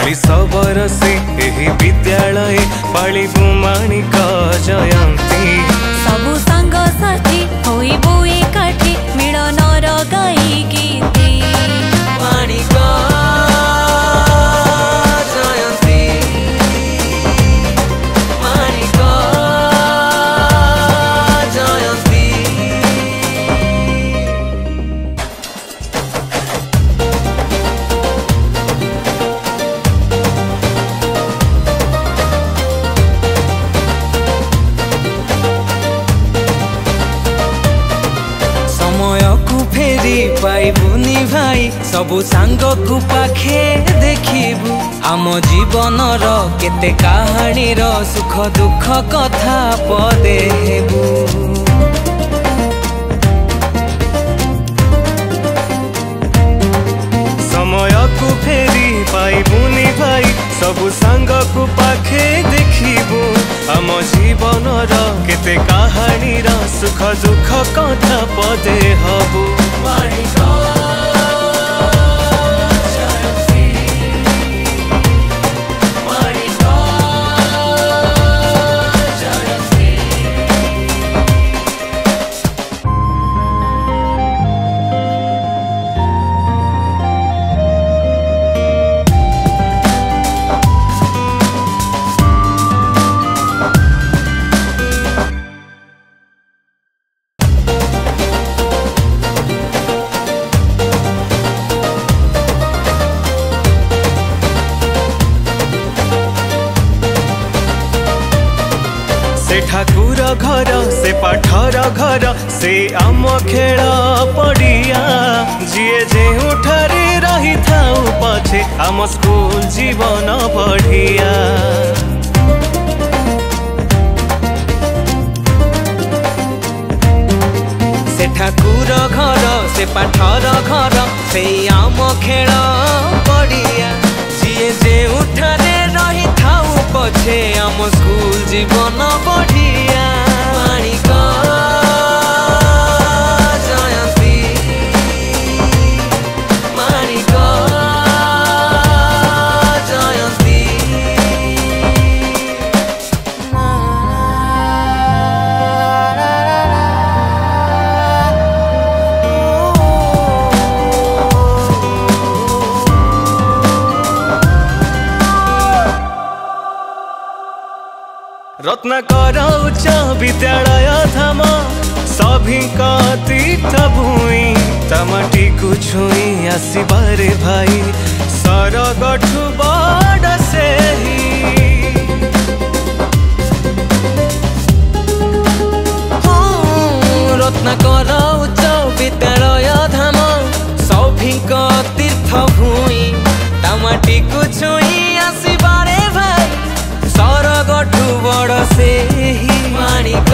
खाली सबर से एही विद्यालय पालिबु माणिक जयंती। सबु सांग साथी होइबु एकाठी मिलनर गाई गीती। माणिक जयंती माणिक जयंती। समय को फेरी पाइबुनी भाई सबु सांग को पाखे देखिबु आम जीवन रो केते कहानी रो सुख दुख कथा पदे हेबु। समय को फेरी पाइबुनी भाई सबु सांग को पाखे देखिबु आम जीवन रो केते कहानी रो सुख दुख कथा पदे हबु। माणिक जयंती माणिक जयंती। से ठाकुर घर से पाठर घर से आम खेल पड़िया जीए जेउठारे रही थाउ पछे आम स्कूल जीवन बढ़िया। से ठाकुर घर से पाठर घर से आम खेल पड़िया जीए जे उठारे रही थाउ पछे आम स्कूल जीवन बढ़िया। माणिक जयंती माणिक जयंती। रत्नाकर उच्च विद्यालय धाम सभी तीर्थ भूमि तमाटी को छुई आसबारे भाई सरगठु बड़ से रत्नाकर उच्च विद्यालय धाम सभी तीर्थ भूमि तमाटी को छुई आसबारे भाई सरगठु बड़ से ही। माणिक